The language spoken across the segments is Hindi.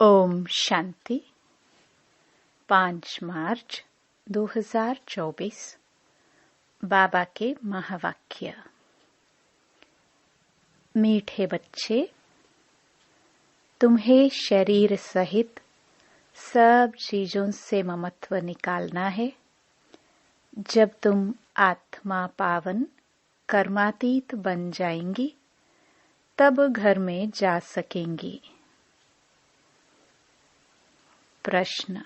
ओम शांति। 5 मार्च 2024। बाबा के महावाक्य। मीठे बच्चे, तुम्हें शरीर सहित सब चीजों से ममत्व निकालना है। जब तुम आत्मा पावन कर्मातीत बन जाएंगी, तब घर में जा सकेंगी। प्रश्न: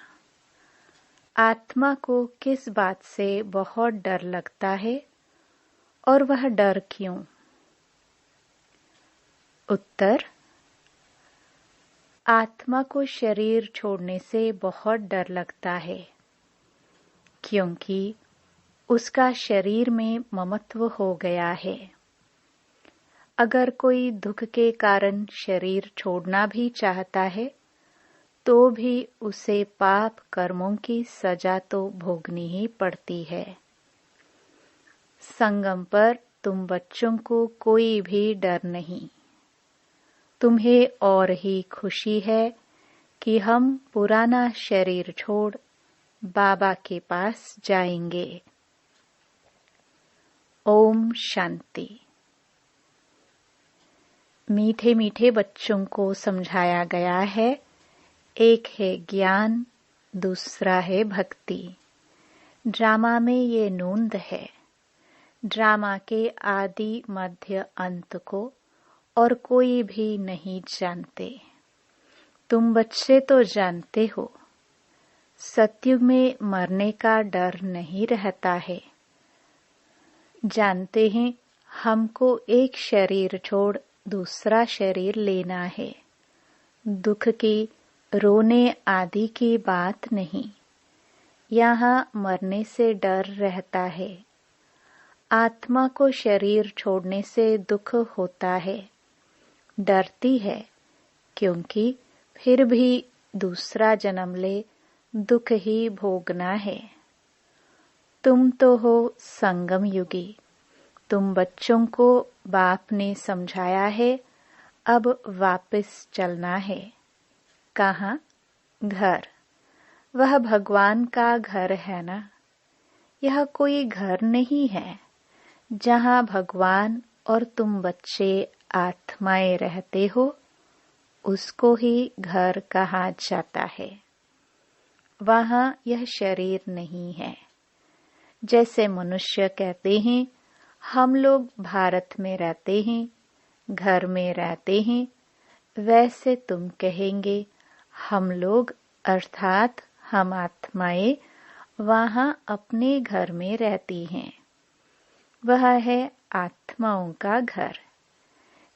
आत्मा को किस बात से बहुत डर लगता है और वह डर क्यों? उत्तर: आत्मा को शरीर छोड़ने से बहुत डर लगता है, क्योंकि उसका शरीर में ममत्व हो गया है। अगर कोई दुख के कारण शरीर छोड़ना भी चाहता है, तो भी उसे पाप कर्मों की सजा तो भोगनी ही पड़ती है। संगम पर तुम बच्चों को कोई भी डर नहीं। तुम्हें और ही खुशी है कि हम पुराना शरीर छोड़ बाबा के पास जाएंगे। ओम शांति। मीठे मीठे बच्चों को समझाया गया है, एक है ज्ञान, दूसरा है भक्ति। ड्रामा में ये नोंद है। ड्रामा के आदि मध्य अंत को और कोई भी नहीं जानते। तुम बच्चे तो जानते हो। सतयुग में मरने का डर नहीं रहता है। जानते हैं हमको एक शरीर छोड़ दूसरा शरीर लेना है। दुख की, रोने आदि की बात नहीं। यहाँ मरने से डर रहता है। आत्मा को शरीर छोड़ने से दुख होता है, डरती है, क्योंकि फिर भी दूसरा जन्म ले दुख ही भोगना है। तुम तो हो संगम युगी। तुम बच्चों को बाप ने समझाया है, अब वापस चलना है। कहाँ? घर। वह भगवान का घर है ना। यह कोई घर नहीं है। जहाँ भगवान और तुम बच्चे आत्माएं रहते हो, उसको ही घर कहा जाता है। वहाँ यह शरीर नहीं है। जैसे मनुष्य कहते हैं, हम लोग भारत में रहते हैं, घर में रहते हैं, वैसे तुम कहेंगे हम लोग अर्थात हम आत्माएं वहाँ अपने घर में रहती हैं। वह है आत्माओं का घर।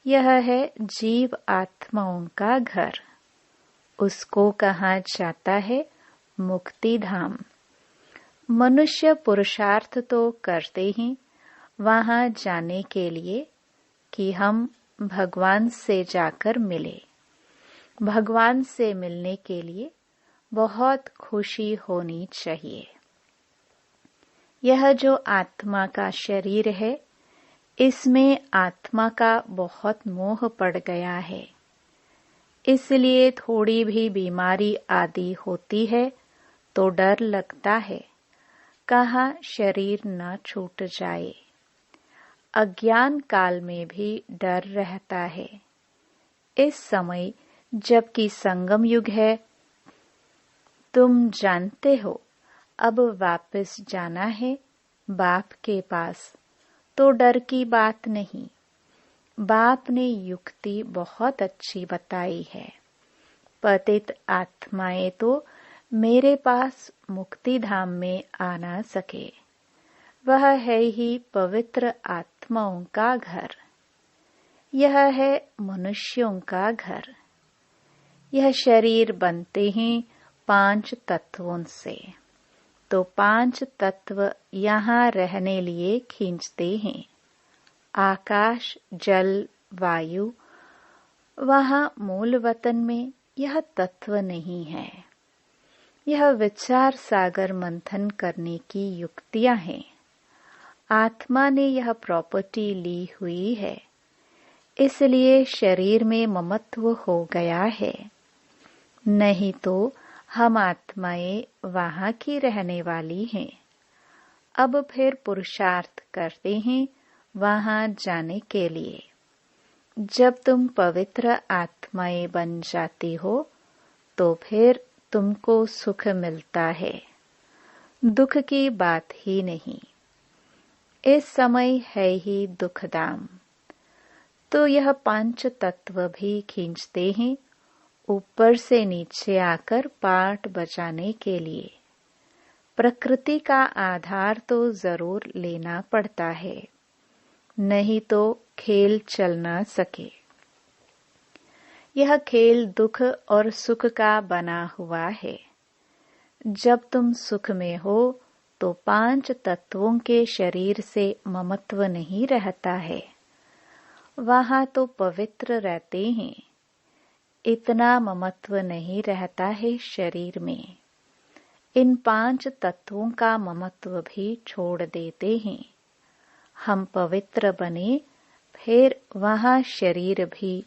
यह है जीव आत्माओं का घर। उसको कहा जाता है मुक्ति धाम। मनुष्य पुरुषार्थ तो करते हैं वहाँ जाने के लिए कि हम भगवान से जाकर मिले। भगवान से मिलने के लिए बहुत खुशी होनी चाहिए। यह जो आत्मा का शरीर है, इसमें आत्मा का बहुत मोह पड़ गया है। इसलिए थोड़ी भी बीमारी आदि होती है तो डर लगता है, कहाँ शरीर न छूट जाए। अज्ञान काल में भी डर रहता है। इस समय जबकि संगम युग है, तुम जानते हो अब वापस जाना है बाप के पास, तो डर की बात नहीं। बाप ने युक्ति बहुत अच्छी बताई है। पतित आत्माएं तो मेरे पास मुक्ति धाम में आ ना सके। वह है ही पवित्र आत्माओं का घर। यह है मनुष्यों का घर। यह शरीर बनते हैं 5 तत्वों से, तो 5 तत्व यहाँ रहने लिए खींचते हैं। आकाश, जल, वायु। वहाँ मूल वतन में यह तत्व नहीं है। यह विचार सागर मंथन करने की युक्तियां हैं। आत्मा ने यह प्रॉपर्टी ली हुई है, इसलिए शरीर में ममत्व हो गया है। नहीं तो हम आत्माएं वहाँ की रहने वाली हैं। अब फिर पुरुषार्थ करते हैं वहाँ जाने के लिए। जब तुम पवित्र आत्माएं बन जाती हो तो फिर तुमको सुख मिलता है, दुख की बात ही नहीं। इस समय है ही दुखदाम। तो यह पंच तत्व भी खींचते हैं ऊपर से नीचे आकर पाठ बजाने के लिए। प्रकृति का आधार तो जरूर लेना पड़ता है, नहीं तो खेल चल न सके। यह खेल दुख और सुख का बना हुआ है। जब तुम सुख में हो तो पांच तत्वों के शरीर से ममत्व नहीं रहता है, वहाँ तो पवित्र रहते हैं। इतना ममत्व नहीं रहता है शरीर में। इन पांच तत्वों का ममत्व भी छोड़ देते हैं। हम पवित्र बने, फिर वहाँ शरीर भी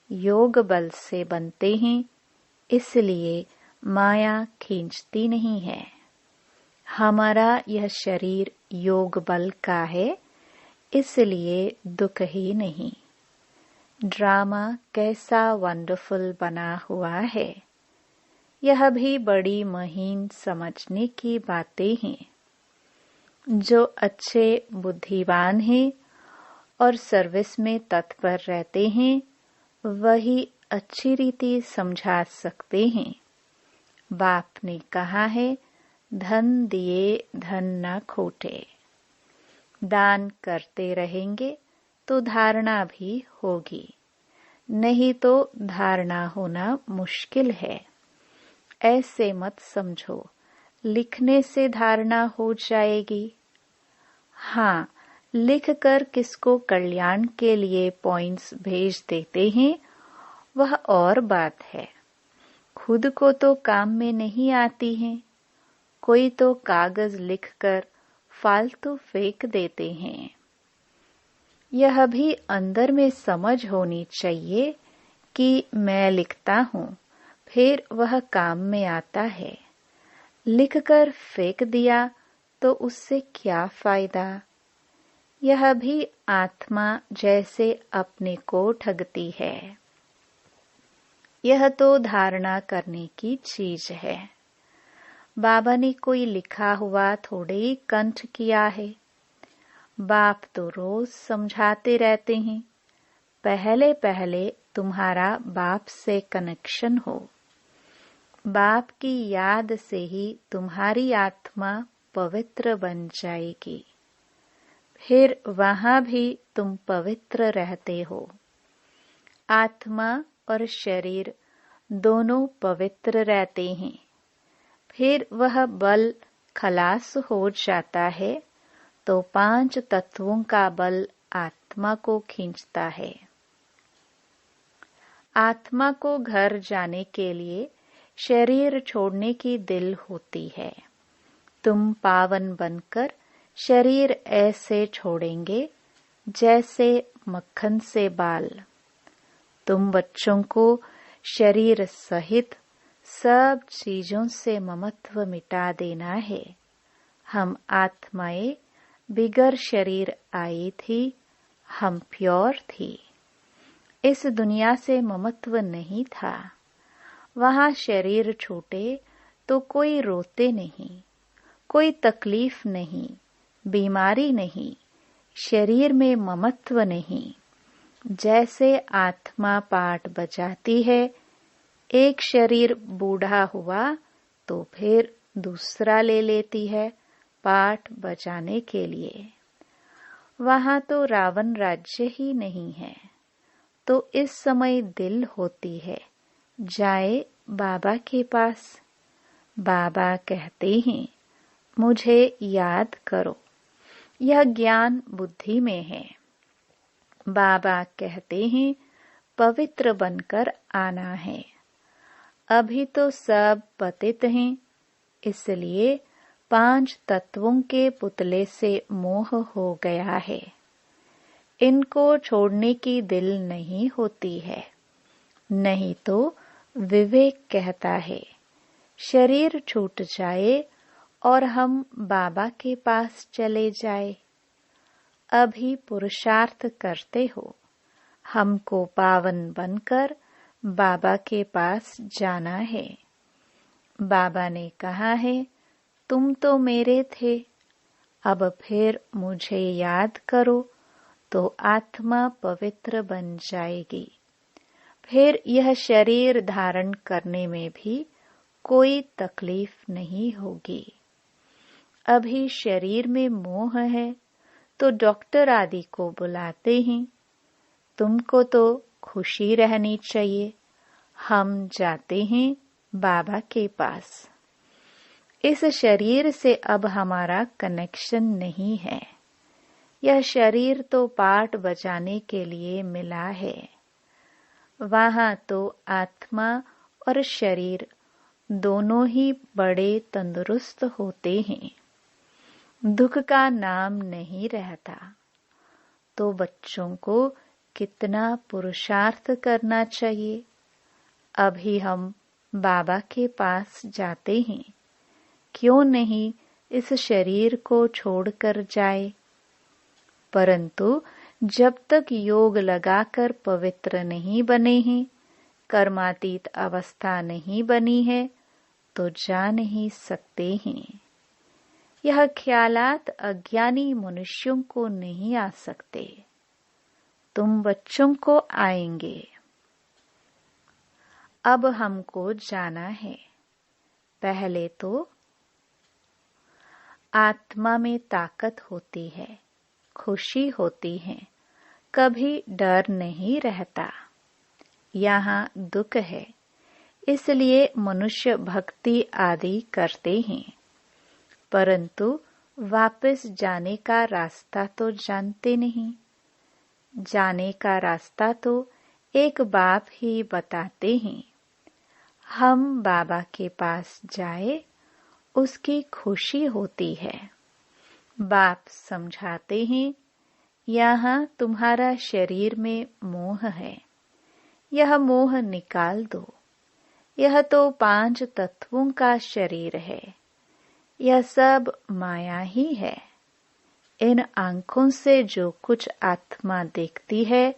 योग बल से बनते हैं, इसलिए माया खींचती नहीं है। हमारा यह शरीर योग बल का है, इसलिए दुख ही नहीं। ड्रामा कैसा वंडरफुल बना हुआ है। यह भी बड़ी महीन समझने की बातें हैं। जो अच्छे बुद्धिमान हैं और सर्विस में तत्पर रहते हैं, वही अच्छी रीति समझा सकते हैं। बाप ने कहा है, धन दिए धन न खोटे। दान करते रहेंगे तो धारणा भी होगी, नहीं तो धारणा होना मुश्किल है। ऐसे मत समझो लिखने से धारणा हो जाएगी। हाँ, लिखकर किसको कल्याण के लिए पॉइंट्स भेज देते हैं, वह और बात है। खुद को तो काम में नहीं आती हैं। कोई तो कागज लिखकर फालतू फेंक देते हैं। यह भी अंदर में समझ होनी चाहिए कि मैं लिखता हूँ, फिर वह काम में आता है। लिखकर फेंक दिया तो उससे क्या फायदा। यह भी आत्मा जैसे अपने को ठगती है। यह तो धारणा करने की चीज है। बाबा ने कोई लिखा हुआ थोड़े ही कंठ किया है। बाप तो रोज समझाते रहते हैं, पहले पहले तुम्हारा बाप से कनेक्शन हो। बाप की याद से ही तुम्हारी आत्मा पवित्र बन जाएगी। फिर वहाँ भी तुम पवित्र रहते हो। आत्मा और शरीर दोनों पवित्र रहते हैं। फिर वह बल खलास हो जाता है तो पांच तत्वों का बल आत्मा को खींचता है। आत्मा को घर जाने के लिए शरीर छोड़ने की दिल होती है। तुम पावन बनकर शरीर ऐसे छोड़ेंगे जैसे मक्खन से बाल। तुम बच्चों को शरीर सहित सब चीजों से ममत्व मिटा देना है। हम आत्माएं बिगर शरीर आई थी, हम प्योर थी। इस दुनिया से ममत्व नहीं था। वहाँ शरीर छूटे तो कोई रोते नहीं, कोई तकलीफ नहीं, बीमारी नहीं, शरीर में ममत्व नहीं। जैसे आत्मा पाठ बजाती है, एक शरीर बूढ़ा हुआ तो फिर दूसरा ले लेती है पाठ बजाने के लिए। वहाँ तो रावण राज्य ही नहीं है। तो इस समय दिल होती है, जाए बाबा के पास। बाबा कहते हैं, मुझे याद करो। यह ज्ञान बुद्धि में है। बाबा कहते हैं, पवित्र बनकर आना है। अभी तो सब पतित हैं, इसलिए पांच तत्वों के पुतले से मोह हो गया है। इनको छोड़ने की दिल नहीं होती है, नहीं तो विवेक कहता है शरीर छूट जाए और हम बाबा के पास चले जाए। अभी पुरुषार्थ करते हो, हमको पावन बनकर बाबा के पास जाना है। बाबा ने कहा है तुम तो मेरे थे, अब फिर मुझे याद करो तो आत्मा पवित्र बन जाएगी। फिर यह शरीर धारण करने में भी कोई तकलीफ नहीं होगी। अभी शरीर में मोह है तो डॉक्टर आदि को बुलाते हैं। तुमको तो खुशी रहनी चाहिए। हम जाते हैं बाबा के पास। इस शरीर से अब हमारा कनेक्शन नहीं है। यह शरीर तो पाठ बजाने के लिए मिला है। वहाँ तो आत्मा और शरीर दोनों ही बड़े तंदुरुस्त होते हैं। दुख का नाम नहीं रहता। तो बच्चों को कितना पुरुषार्थ करना चाहिए। अभी हम बाबा के पास जाते हैं, क्यों नहीं इस शरीर को छोड़कर जाए। परंतु जब तक योग लगाकर पवित्र नहीं बने हैं, कर्मातीत अवस्था नहीं बनी है, तो जा नहीं सकते हैं। यह ख्यालात अज्ञानी मनुष्यों को नहीं आ सकते। तुम बच्चों को आएंगे। अब हमको जाना है। पहले तो आत्मा में ताकत होती है, खुशी होती है, कभी डर नहीं रहता। यहाँ दुख है, इसलिए मनुष्य भक्ति आदि करते हैं, परंतु वापस जाने का रास्ता तो जानते नहीं। जाने का रास्ता तो एक बाप ही बताते हैं। हम बाबा के पास जाए, उसकी खुशी होती है। बाप समझाते हैं, यहाँ तुम्हारा शरीर में मोह है, यह मोह निकाल दो। यह तो 5 तत्वों का शरीर है, यह सब माया ही है। इन आंखों से जो कुछ आत्मा देखती है,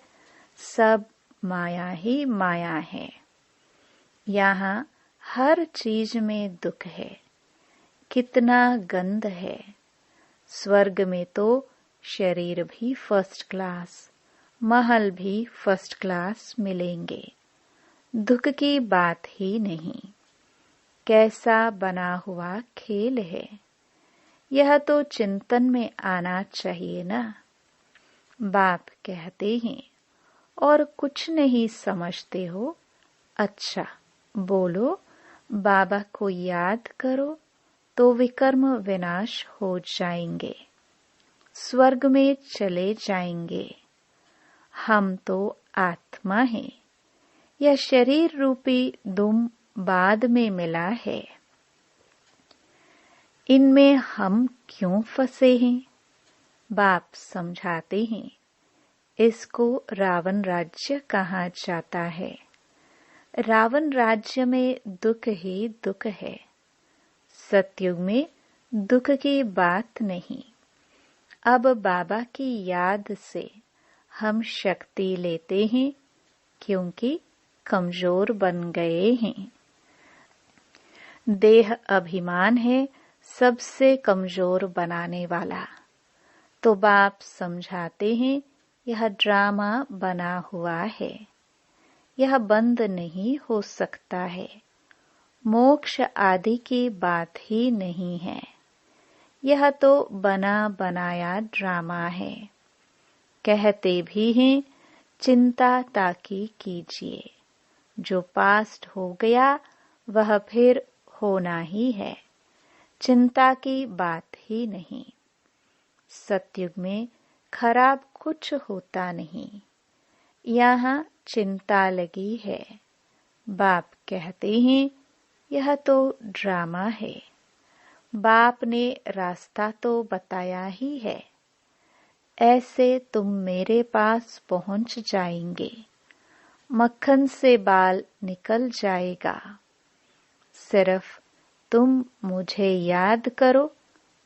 सब माया ही माया है। यहाँ हर चीज में दुख है, कितना गंध है। स्वर्ग में तो शरीर भी फर्स्ट क्लास, महल भी फर्स्ट क्लास मिलेंगे। दुख की बात ही नहीं। कैसा बना हुआ खेल है, यह तो चिंतन में आना चाहिए ना। बाप कहते हैं और कुछ नहीं समझते हो। अच्छा बोलो, बाबा को याद करो तो विकर्म विनाश हो जाएंगे, स्वर्ग में चले जाएंगे। हम तो आत्मा हैं, यह शरीर रूपी दुम बाद में मिला है। इनमें हम क्यों फंसे हैं? बाप समझाते हैं, इसको रावण राज्य कहा जाता है। रावण राज्य में दुख ही दुख है। सतयुग में दुख की बात नहीं। अब बाबा की याद से हम शक्ति लेते हैं, क्योंकि कमजोर बन गए हैं। देह अभिमान है सबसे कमजोर बनाने वाला। तो बाप समझाते हैं, यह ड्रामा बना हुआ है, यह बंद नहीं हो सकता है। मोक्ष आदि की बात ही नहीं है, यह तो बना बनाया ड्रामा है। कहते भी हैं चिंता ताकि कीजिए, जो पास्ट हो गया वह फिर होना ही है। चिंता की बात ही नहीं। सतयुग में खराब कुछ होता नहीं, यहाँ चिंता लगी है। बाप कहते हैं यह तो ड्रामा है। बाप ने रास्ता तो बताया ही है, ऐसे तुम मेरे पास पहुंच जाएंगे। मक्खन से बाल निकल जाएगा। सिर्फ तुम मुझे याद करो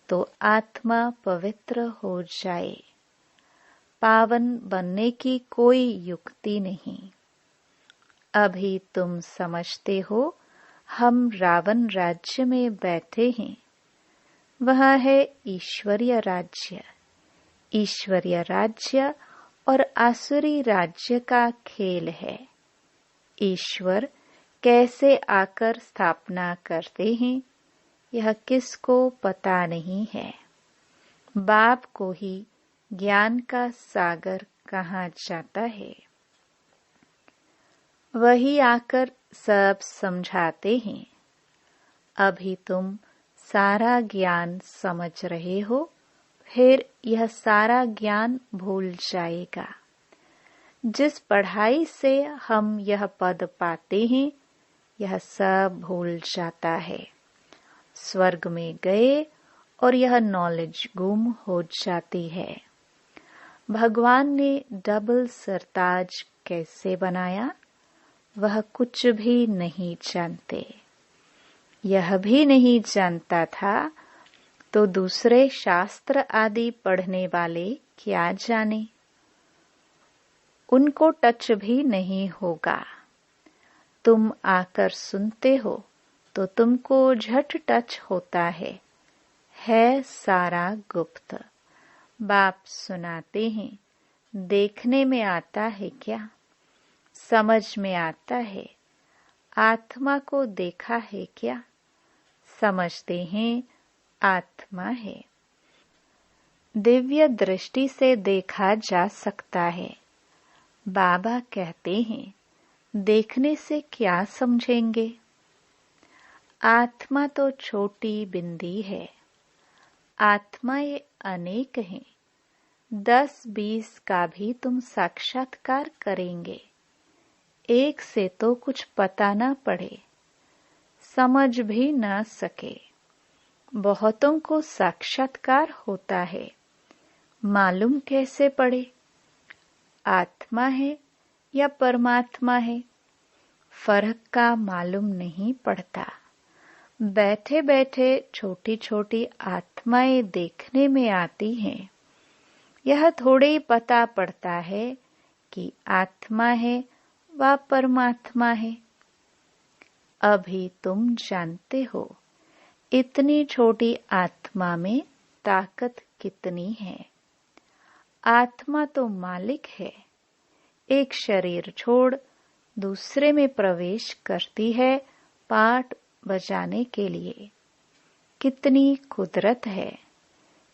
तो आत्मा पवित्र हो जाए। पावन बनने की कोई युक्ति नहीं। अभी तुम समझते हो हम रावण राज्य में बैठे हैं। वह है ईश्वरीय राज्य। ईश्वरीय राज्य और आसुरी राज्य का खेल है। ईश्वर कैसे आकर स्थापना करते हैं यह किसको पता नहीं है। बाप को ही ज्ञान का सागर कहा जाता है। वही आकर सब समझाते हैं। अभी तुम सारा ज्ञान समझ रहे हो, फिर यह सारा ज्ञान भूल जाएगा। जिस पढ़ाई से हम यह पद पाते हैं यह सब भूल जाता है। स्वर्ग में गए और यह नॉलेज गुम हो जाती है। भगवान ने डबल सरताज कैसे बनाया वह कुछ भी नहीं जानते। यह भी नहीं जानता था तो दूसरे शास्त्र आदि पढ़ने वाले क्या जाने। उनको टच भी नहीं होगा। तुम आकर सुनते हो तो तुमको झट टच होता है सारा गुप्त। बाप सुनाते हैं, देखने में आता है क्या? समझ में आता है। आत्मा को देखा है क्या? समझते हैं आत्मा है। दिव्य दृष्टि से देखा जा सकता है। बाबा कहते हैं, देखने से क्या समझेंगे? आत्मा तो छोटी बिंदी है। आत्माएं अनेक हैं। 10-20 का भी तुम साक्षात्कार करेंगे। एक से तो कुछ पता ना पड़े, समझ भी ना सके। बहुतों को साक्षात्कार होता है, मालूम कैसे पड़े आत्मा है या परमात्मा है? फर्क का मालूम नहीं पड़ता। बैठे बैठे छोटी छोटी आत्माएं देखने में आती हैं। यह थोड़े ही पता पड़ता है कि आत्मा है व परमात्मा है। अभी तुम जानते हो इतनी छोटी आत्मा में ताकत कितनी है। आत्मा तो मालिक है। एक शरीर छोड़ दूसरे में प्रवेश करती है पाठ बजाने के लिए। कितनी कुदरत है।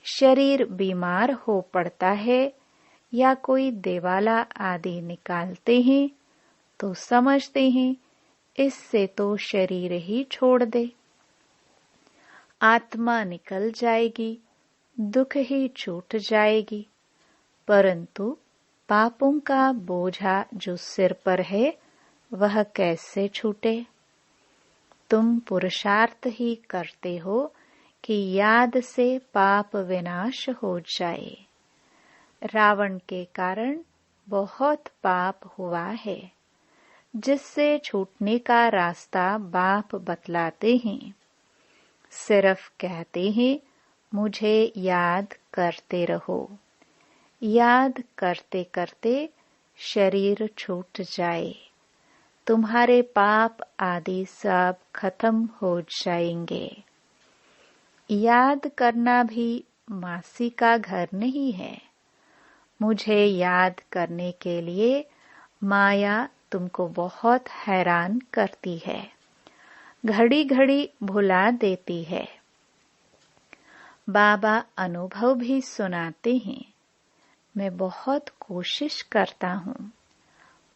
शरीर बीमार हो पड़ता है या कोई देवाला आदि निकालते हैं तो समझते हैं इससे तो शरीर ही छोड़ दे। आत्मा निकल जाएगी, दुख ही छूट जाएगी। परंतु पापों का बोझा जो सिर पर है वह कैसे छूटे? तुम पुरुषार्थ ही करते हो कि याद से पाप विनाश हो जाए। रावण के कारण बहुत पाप हुआ है, जिससे छूटने का रास्ता बाप बतलाते हैं। सिर्फ कहते हैं मुझे याद करते रहो। याद करते करते शरीर छूट जाए, तुम्हारे पाप आदि सब खत्म हो जाएंगे। याद करना भी मासी का घर नहीं है। मुझे याद करने के लिए माया तुमको बहुत हैरान करती है, घड़ी घड़ी भुला देती है। बाबा अनुभव भी सुनाते हैं। मैं बहुत कोशिश करता हूँ,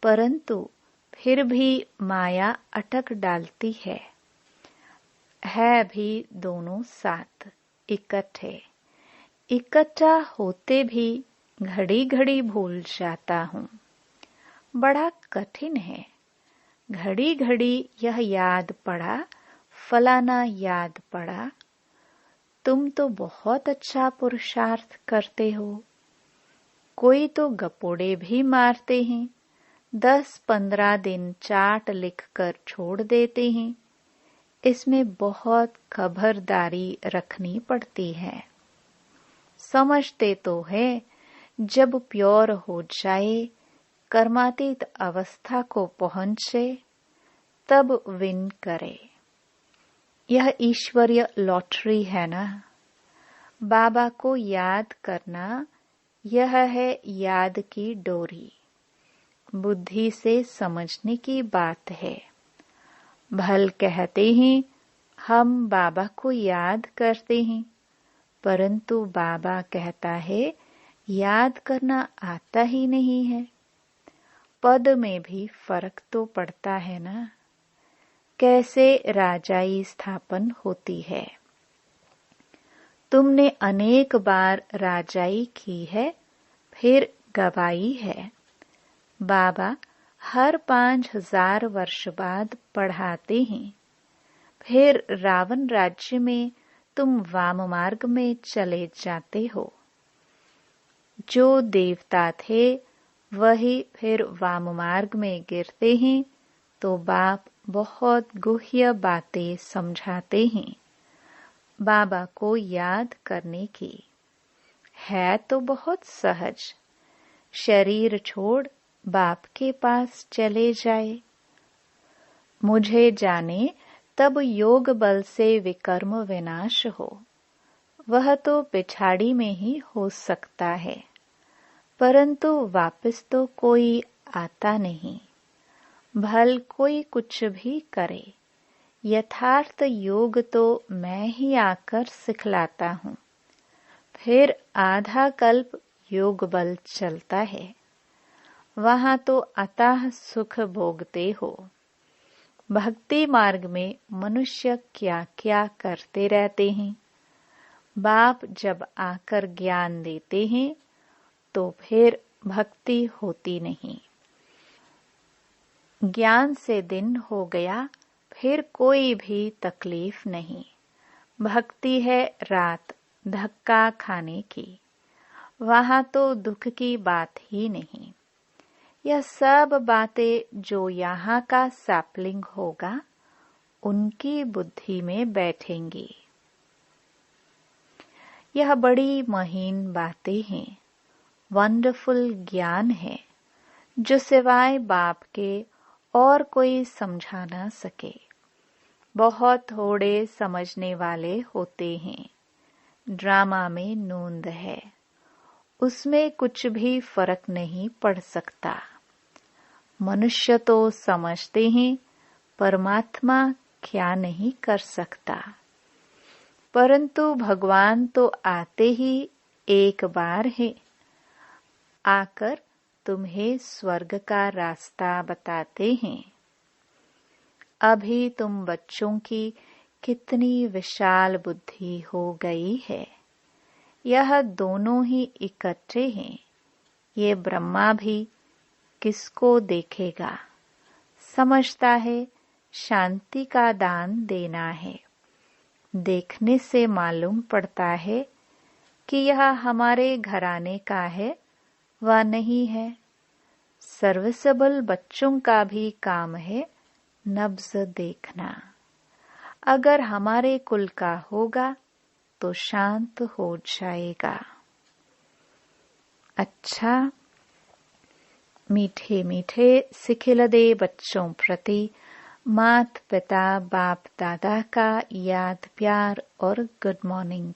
परंतु फिर भी माया अटक डालती है भी दोनों साथ इकट्ठे। इकट्ठा होते भी घड़ी घड़ी भूल जाता हूँ। बड़ा कठिन है। घड़ी घड़ी यह याद पड़ा, फलाना याद पड़ा। तुम तो बहुत अच्छा पुरुषार्थ करते हो। कोई तो गपोड़े भी मारते हैं, 10-15 दिन चार्ट लिखकर छोड़ देते हैं। इसमें बहुत खबरदारी रखनी पड़ती है। समझते तो है जब प्योर हो जाए, कर्मातीत अवस्था को पहुंचे, तब विन करे। यह ईश्वरीय लॉटरी है ना। बाबा को याद करना, यह है याद की डोरी। बुद्धि से समझने की बात है। भल कहते हैं हम बाबा को याद करते हैं, परंतु बाबा कहता है याद करना आता ही नहीं है। पद में भी फर्क तो पड़ता है ना। कैसे राजाई स्थापन होती है। तुमने अनेक बार राजाई की है, फिर गवाई है। बाबा हर 5000 वर्ष बाद पढ़ाते हैं। फिर रावण राज्य में तुम वाम मार्ग में चले जाते हो। जो देवता थे वही फिर वाम मार्ग में गिरते हैं, तो बाप बहुत गुह्य बातें समझाते हैं बाबा को याद करने की। है तो बहुत सहज। शरीर छोड़ बाप के पास चले जाए। मुझे जाने तब योग बल से विकर्म विनाश हो। वह तो पिछाड़ी में ही हो सकता है, परंतु वापस तो कोई आता नहीं। भल कोई कुछ भी करे, यथार्थ योग तो मैं ही आकर सिखलाता हूँ। फिर आधा कल्प योग बल चलता है। वहां तो अतः सुख भोगते हो। भक्ति मार्ग में मनुष्य क्या क्या करते रहते हैं। बाप जब आकर ज्ञान देते हैं तो फिर भक्ति होती नहीं। ज्ञान से दिन हो गया, फिर कोई भी तकलीफ नहीं। भक्ति है रात धक्का खाने की। वहां तो दुख की बात ही नहीं। यह सब बातें जो यहाँ का सैपलिंग होगा, उनकी बुद्धि में बैठेंगी। यह बड़ी महीन बातें हैं। वंडरफुल ज्ञान है, जो सिवाय बाप के और कोई समझा ना सके। बहुत थोड़े समझने वाले होते हैं। ड्रामा में नूंद है, उसमें कुछ भी फर्क नहीं पड़ सकता। मनुष्य तो समझते हैं परमात्मा क्या नहीं कर सकता, परंतु भगवान तो आते ही एक बार है। आकर तुम्हें स्वर्ग का रास्ता बताते हैं। अभी तुम बच्चों की कितनी विशाल बुद्धि हो गई है। यह दोनों ही इकट्ठे हैं। ये ब्रह्मा भी किसको देखेगा। समझता है शांति का दान देना है। देखने से मालूम पड़ता है कि यह हमारे घराने का है व नहीं है। सर्विसेबल बच्चों का भी काम है नब्ज देखना। अगर हमारे कुल का होगा तो शांत हो जाएगा। अच्छा, मीठे मीठे सिखिलदे बच्चों प्रति मात पिता बाप दादा का याद प्यार और गुड मॉर्निंग।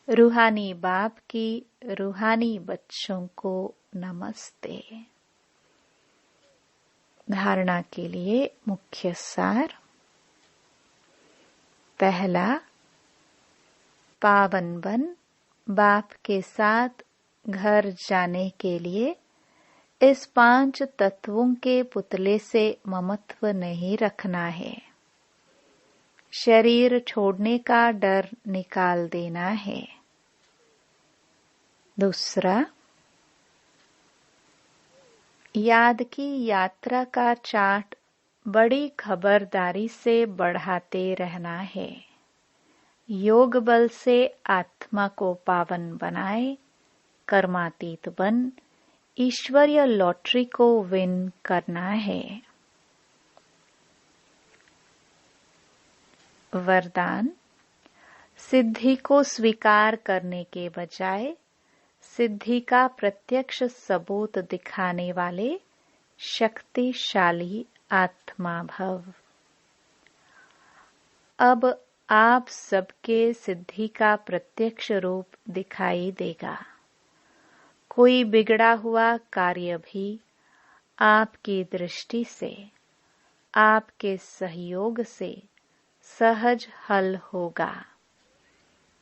रूहानी बाप की रूहानी बच्चों को नमस्ते। धारणा के लिए मुख्य सार। पहला, पावन बन बाप के साथ घर जाने के लिए इस 5 तत्वों के पुतले से ममत्व नहीं रखना है। शरीर छोड़ने का डर निकाल देना है। दूसरा, याद की यात्रा का चार्ट बड़ी खबरदारी से बढ़ाते रहना है। योग बल से आत्मा को पावन बनाए, कर्मातीत बन ईश्वरीय लॉटरी को विन करना है। वरदान: सिद्धि को स्वीकार करने के बजाय सिद्धि का प्रत्यक्ष सबूत दिखाने वाले शक्तिशाली आत्मा भव। अब आप सबके सिद्धि का प्रत्यक्ष रूप दिखाई देगा। कोई बिगड़ा हुआ कार्य भी आपकी दृष्टि से, आपके सहयोग से सहज हल होगा।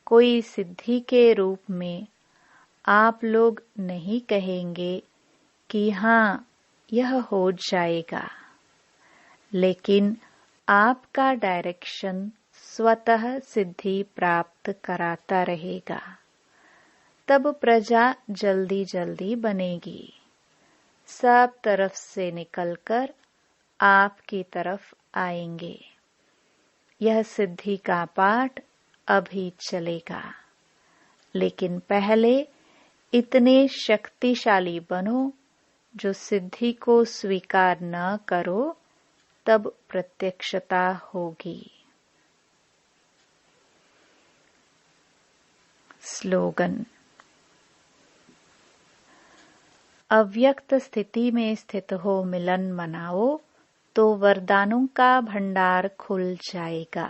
कोई सिद्धि के रूप में आप लोग नहीं कहेंगे कि हाँ यह हो जाएगा, लेकिन आपका डायरेक्शन स्वतः सिद्धि प्राप्त कराता रहेगा। तब प्रजा जल्दी जल्दी बनेगी, सब तरफ से निकलकर आपकी तरफ आएंगे। यह सिद्धि का पाठ अभी चलेगा, लेकिन पहले इतने शक्तिशाली बनो जो सिद्धि को स्वीकार न करो, तब प्रत्यक्षता होगी। स्लोगन: अव्यक्त स्थिति में स्थित हो मिलन मनाओ तो वरदानों का भंडार खुल जाएगा।